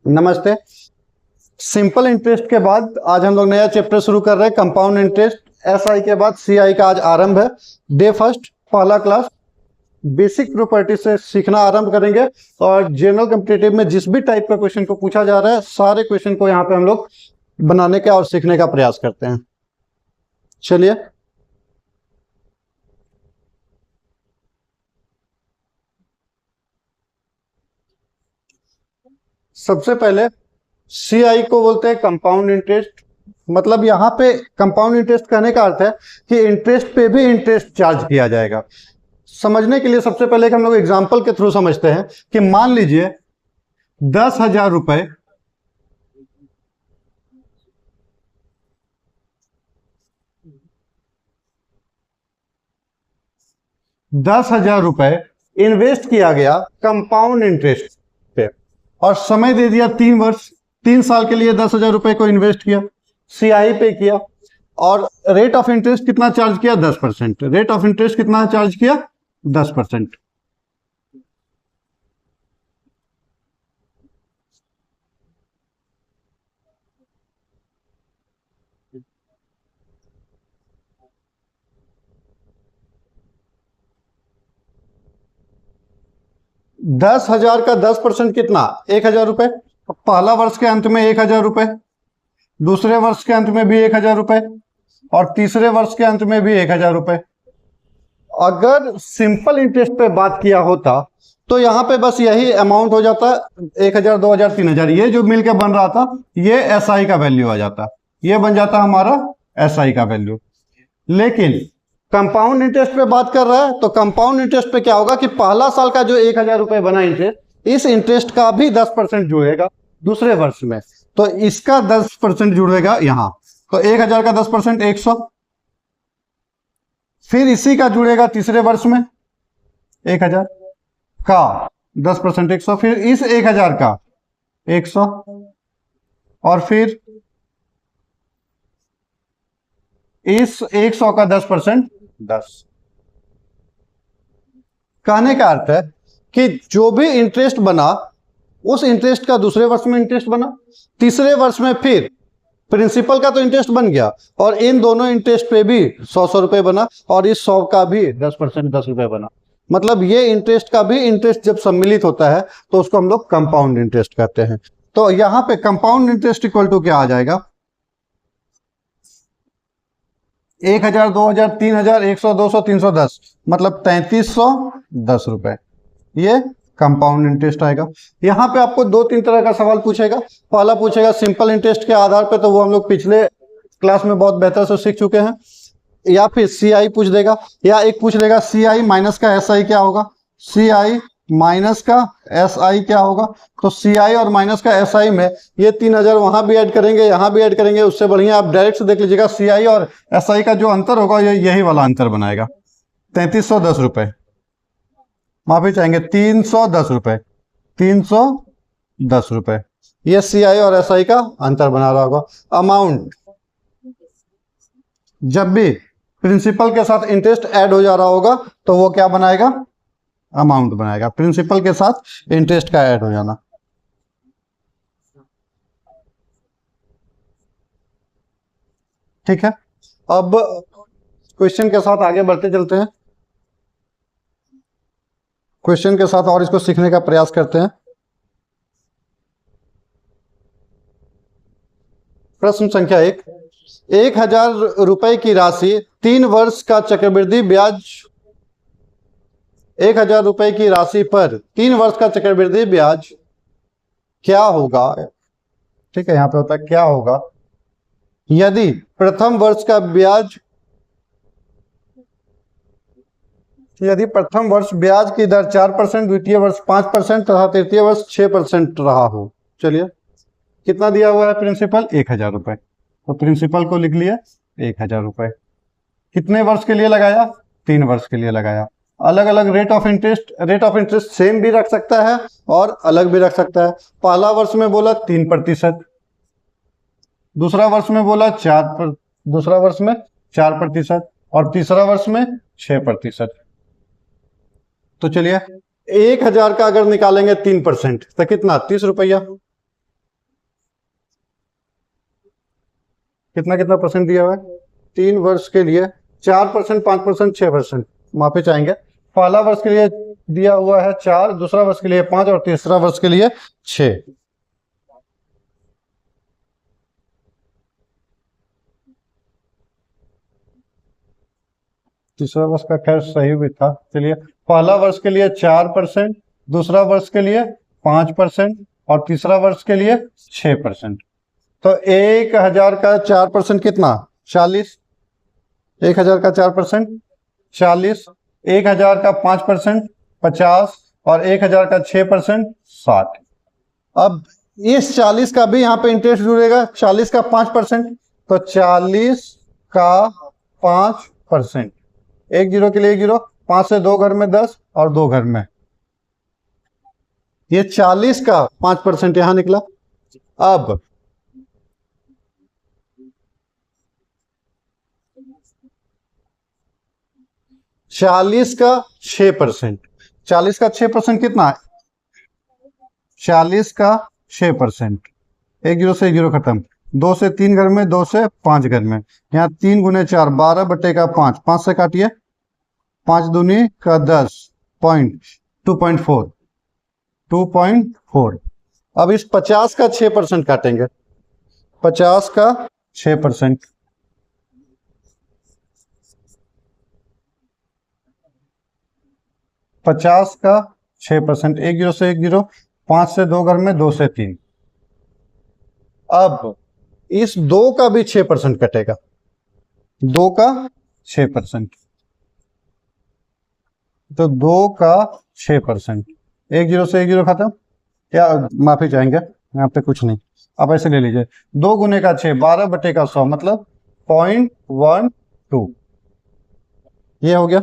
नमस्ते। Simple interest के बाद आज हम लोग नया चैप्टर शुरू कर रहे हैं, कंपाउंड इंटरेस्ट। एसआई के बाद सीआई का आज आरंभ है। डे फर्स्ट पहला क्लास बेसिक प्रॉपर्टी से सीखना आरंभ करेंगे और जनरल कॉम्पिटिटिव में जिस भी टाइप का क्वेश्चन को पूछा जा रहा है सारे क्वेश्चन को यहाँ पे हम लोग बनाने का और सीखने का प्रयास करते हैं। चलिए सबसे पहले सीआई को बोलते हैं कंपाउंड इंटरेस्ट। मतलब यहाँ पे कंपाउंड इंटरेस्ट कहने का अर्थ है कि इंटरेस्ट पे भी इंटरेस्ट चार्ज किया जाएगा। समझने के लिए सबसे पहले हम लोग एग्जांपल के थ्रू समझते हैं कि मान लीजिए 10,000 रुपए 10,000 रुपए इन्वेस्ट किया गया कंपाउंड इंटरेस्ट पे और समय दे दिया 3 वर्ष। 3 साल के लिए 10,000 रुपए को इन्वेस्ट किया, सीआई पे किया और रेट ऑफ इंटरेस्ट कितना चार्ज किया? 10%। रेट ऑफ इंटरेस्ट कितना चार्ज किया? 10%। दस हजार का 10% कितना? 1,000 रुपए। पहला वर्ष के अंत में 1,000 रुपए, दूसरे वर्ष के अंत में भी 1,000 रुपए और तीसरे वर्ष के अंत में भी 1,000 रुपए। अगर सिंपल इंटरेस्ट पे बात किया होता तो यहां पे बस यही अमाउंट हो जाता, 1,000, 2,000, 3,000। ये जो मिलकर बन रहा था ये एसआई का वैल्यू आ जाता, ये बन जाता हमारा एसआई का वैल्यू। लेकिन कंपाउंड इंटरेस्ट पे बात कर रहा है तो कंपाउंड इंटरेस्ट पे क्या होगा कि पहला साल का जो 1,000 रुपए बना इंटरेस्ट, इस इंटरेस्ट का भी 10% जुड़ेगा दूसरे वर्ष में, तो इसका 10% जुड़ेगा यहां। तो 1,000 का 10% 100, फिर इसी का जुड़ेगा तीसरे वर्ष में 1,000 का 10% 100, फिर इस 1,000 का 100 और फिर इस 100 का 10% 10। कहने का अर्थ है कि जो भी इंटरेस्ट बना उस इंटरेस्ट का दूसरे वर्ष में इंटरेस्ट बना, तीसरे वर्ष में फिर प्रिंसिपल का तो इंटरेस्ट बन गया और इन दोनों इंटरेस्ट पे भी 100 रुपए बना और इस 100 का भी 10% 10 रुपए बना। मतलब ये इंटरेस्ट का भी इंटरेस्ट जब सम्मिलित होता है तो उसको हम लोग कंपाउंड इंटरेस्ट कहते हैं। तो यहां पे कंपाउंड इंटरेस्ट इक्वल टू क्या आ जाएगा? 1,000, 2,000, 3,000, 100, 200, 310, मतलब 3,310 रुपए। ये कंपाउंड इंटरेस्ट आएगा। यहां पे आपको 2-3 तरह का सवाल पूछेगा। पहला पूछेगा सिंपल इंटरेस्ट के आधार पे, तो वो हम लोग पिछले क्लास में बहुत बेहतर से सीख चुके हैं। या फिर सीआई पूछ देगा, या एक पूछ लेगा सीआई माइनस का एसआई क्या होगा। सीआई माइनस का एसआई क्या होगा? तो सीआई और माइनस का एसआई में ये 3,000 वहां भी ऐड करेंगे, यहां भी ऐड करेंगे। उससे बढ़िया आप डायरेक्ट से देख लीजिएगा, सीआई और एसआई का जो अंतर होगा ये यही वाला अंतर बनाएगा। 3,310 रुपए, माफी चाहेंगे 310 रुपए, 310 रुपए। ये सीआई और एसआई का अंतर बना रहा होगा। अमाउंट, जब भी प्रिंसिपल के साथ इंटरेस्ट ऐड हो जा रहा होगा तो वो क्या बनाएगा? अमाउंट बनाएगा। प्रिंसिपल के साथ इंटरेस्ट का ऐड हो जाना। ठीक है, अब क्वेश्चन के साथ आगे बढ़ते चलते हैं। क्वेश्चन के साथ और इसको सीखने का प्रयास करते हैं। प्रश्न संख्या 1, 1,000 रुपए की राशि 3 वर्ष का चक्रवृद्धि ब्याज, 1,000 रुपए की राशि पर 3 वर्ष का चक्रवृद्धि ब्याज क्या होगा? ठीक है, यहां पे होता है क्या होगा यदि प्रथम वर्ष का ब्याज, यदि प्रथम वर्ष ब्याज की दर 4%, द्वितीय वर्ष 5% तथा तृतीय वर्ष 6% रहा हो। चलिए, कितना दिया हुआ है प्रिंसिपल? 1,000 रुपए। तो प्रिंसिपल को लिख लिया 1,000 रुपए। कितने वर्ष के लिए लगाया? 3 वर्ष के लिए लगाया। अलग अलग रेट ऑफ इंटरेस्ट सेम भी रख सकता है और अलग भी रख सकता है। पहला वर्ष में बोला 3%, दूसरा वर्ष में बोला 4% और तीसरा वर्ष में 6%। तो चलिए 1,000 का अगर निकालेंगे 3% तो कितना? 30 रुपया। कितना कितना परसेंट दिया हुआ है? 3 वर्ष के लिए 4%, 5%, 6%। माफी चाहेंगे। पहला वर्ष के लिए दिया हुआ है 4, दूसरा वर्ष के लिए 5 और तीसरा वर्ष के लिए 6। तीसरा वर्ष का खैर सही भी था। चलिए, पहला वर्ष के लिए 4%, दूसरा वर्ष के लिए 5% और तीसरा वर्ष के लिए 6%। तो 1000 का 4% कितना? 40। 1000 का 4% 40, 1000 का 5% 50 और 1000 का 6% 60। अब इस 40 का भी यहाँ पे इंटरेस्ट जुड़ेगा। 40 का 5%, तो 40 का 5%। 1 जीरो के लिए 1 जीरो, 5 से 2 घर में 10 और 2 घर में। ये 40 का 5% यहां निकला। अब 40 का 6%। 40 का 6% कितना है? 40 का 6%। 1 जीरो से 1 जीरो खत्म। 2 से 3 घर में, 2 से 5 घर में। यहाँ 3 गुने 4 12 बटे का 5, 5 से काटिए। 5 दूनी का 10 पॉइंट 2.4 2.4। अब इस 50 का 6% काटेंगे। 50 का 6%। 50 का 6%। 1 जीरो से 1 जीरो, 5 से 2 घर में, 2 से 3। अब इस 2 का भी 6% कटेगा। 2 का 6%। तो 2 का 6%। 1 जीरो से 1 जीरो खत्म। क्या माफी चाहेंगे, यहाँ पे कुछ नहीं। आप ऐसे ले लीजिए। 2 गुने का 6 12 बटे का 100 मतलब 0.12। ये हो गया।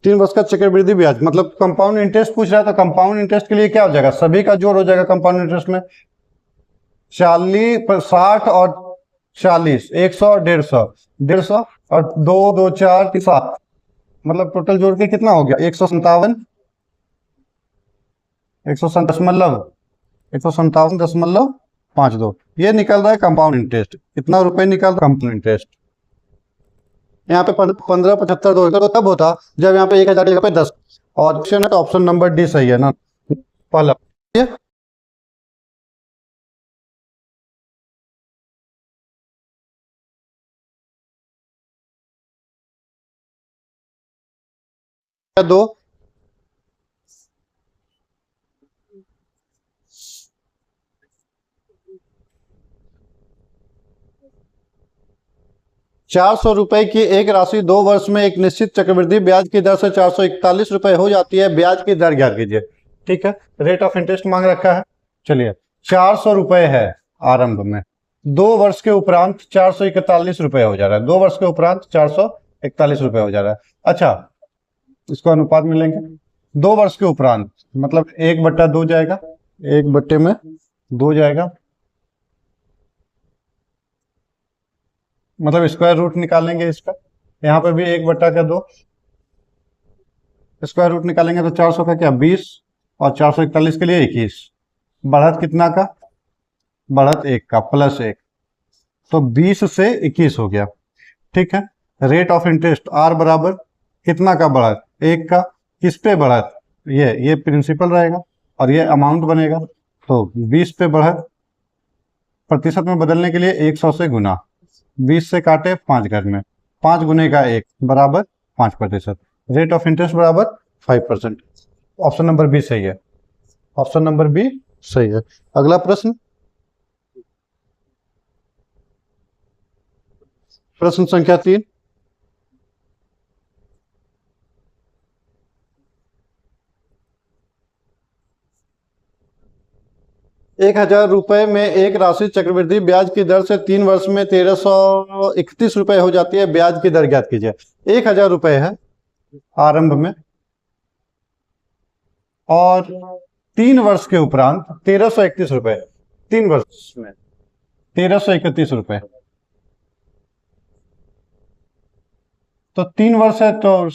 तीन वर्ष का चक्रवृद्धि ब्याज मतलब कंपाउंड इंटरेस्ट पूछ रहा है। तो कंपाउंड इंटरेस्ट के लिए क्या हो जाएगा? सभी का जोड़ हो जाएगा कंपाउंड इंटरेस्ट में। 40 60 और 40 100 और 150 150 और 2 2 4 7 मतलब टोटल जोड़ के कितना हो गया? 157 157.52। ये निकल रहा है कंपाउंड इंटरेस्ट। कितना रुपए निकल रहा है कंपाउंड इंटरेस्ट? यहाँ पे 15 75 2 तो तब होता जब यहाँ पे 1000 की जगह पे 10। और ऑप्शन है तो ऑप्शन नंबर डी सही है ना, पहला। दो 400 रुपए की एक राशि 2 वर्ष में एक निश्चित चक्रवृद्धि ब्याज की दर से 441 रुपए हो जाती है। ब्याज की दर ज्ञात कीजिए। ठीक है, रेट ऑफ इंटरेस्ट मांग रखा है। चलिए, 400 रुपए है आरंभ में। 2 वर्ष के उपरांत 441 रुपए हो जा रहा है। 2 वर्ष के उपरांत 441 रुपए हो जा रहा है। अच्छा, इसको अनुपात में लेंगे। 2 वर्ष के उपरांत मतलब 1/2 जाएगा। 1 बट्टे में 2 जाएगा। मतलब स्क्वायर रूट निकालेंगे इसका। यहाँ पे भी 1/2 स्क्वायर रूट निकालेंगे तो 400 का क्या 20 और 441 के लिए 21। बढ़त कितना का? बढ़त 1 का प्लस 1, तो 20 से 21 हो गया। ठीक है, रेट ऑफ इंटरेस्ट आर बराबर कितना का बढ़त? 1 का। किस पे बढ़त? ये प्रिंसिपल रहेगा और ये अमाउंट बनेगा। तो 20 पे बढ़त, प्रतिशत में बदलने के लिए 100 से गुना। 20 से काटे 5 घर में, 5 गुने का 1 बराबर 5%। रेट ऑफ इंटरेस्ट बराबर 5%। ऑप्शन नंबर बी सही है। ऑप्शन नंबर बी सही है। अगला प्रश्न, प्रश्न संख्या 3। 1000 रुपए में एक राशि चक्रवृद्धि ब्याज की दर से 3 वर्ष में 1331 रुपए हो जाती है। ब्याज की दर ज्ञात कीजिए। 1000 रुपए है आरंभ में और 3 वर्ष के उपरांत 1331 रुपए। 3 वर्ष में 1331 रुपए। तो 3 वर्ष है तो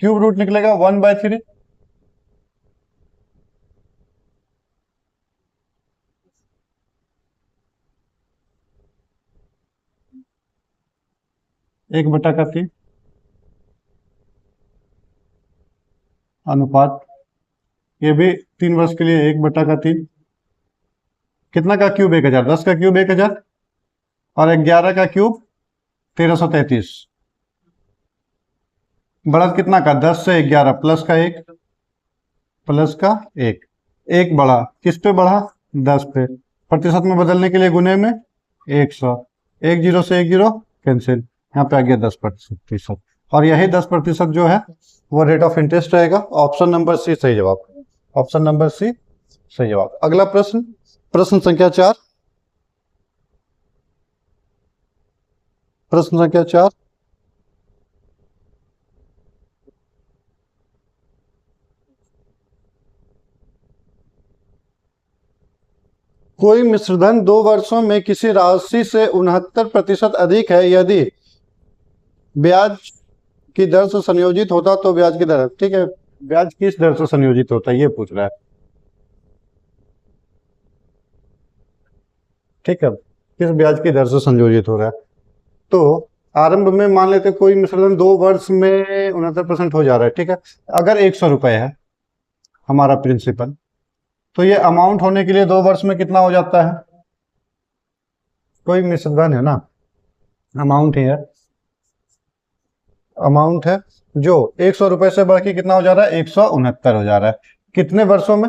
क्यूब रूट निकलेगा 1/3। एक बटा का 3 अनुपात, ये भी 3 वर्ष के लिए 1/3। कितना का क्यूब 1000, 10 का क्यूब 1000 और 11 का क्यूब 1333। बढ़त कितना का 10 से 11 प्लस का 1, प्लस का 1, 1 बढ़ा, किस पे बढ़ा 10 पे, प्रतिशत में बदलने के लिए गुने में 100, 1 0 से 1 0 कैंसिल, यहाँ पे आ गया 10%। और यही 10% जो है वो रेट ऑफ इंटरेस्ट रहेगा। ऑप्शन नंबर सी सही जवाब, ऑप्शन नंबर सी सही जवाब। अगला प्रश्न, प्रश्न संख्या 4, प्रश्न संख्या 4, कोई मिश्रधन 2 वर्षों में किसी राशि से 69% अधिक है, यदि ब्याज की दर से संयोजित होता तो ब्याज की दर, ठीक है, ब्याज किस दर से संयोजित होता है ये पूछ रहा है, ठीक है, किस ब्याज की दर से संयोजित हो रहा है। तो आरंभ में मान लेते कोई मिश्रधन 2 वर्ष में 69% हो जा रहा है, ठीक है। अगर 100 रुपए है हमारा प्रिंसिपल, तो ये अमाउंट होने के लिए 2 वर्ष में कितना हो जाता है, कोई मिश्रधन है ना, अमाउंट है, अमाउंट है जो 100 रुपए से बढ़ के कितना हो जा रहा है 169 हो जा रहा है। कितने वर्षों में,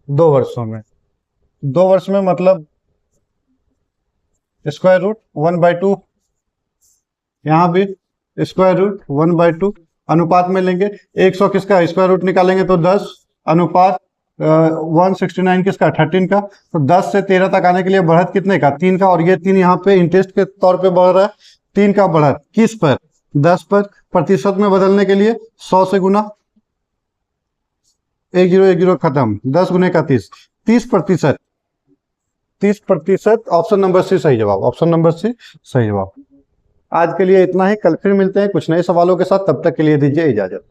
2 वर्षों में, 2 वर्ष में मतलब स्क्वायर रूट 1/2, यहां भी स्क्वायर रूट 1/2, अनुपात में लेंगे 100 किसका स्क्वायर रूट निकालेंगे तो 10, अनुपात 169 किसका 13 का, तो 10 से 13 तक आने के लिए बढ़त कितने का 3 का, और ये 3 यहाँ पे इंटरेस्ट के तौर पे बढ़ रहा है, 3 का बढ़त किस पर 10 पर, प्रतिशत में बदलने के लिए 100 से गुना, 1 0 1 0 खत्म, 10 गुने का 30, 30%, 30%। ऑप्शन नंबर सी सही जवाब, ऑप्शन नंबर सी सही जवाब। आज के लिए इतना ही, कल फिर मिलते हैं कुछ नए सवालों के साथ, तब तक के लिए दीजिए इजाजत।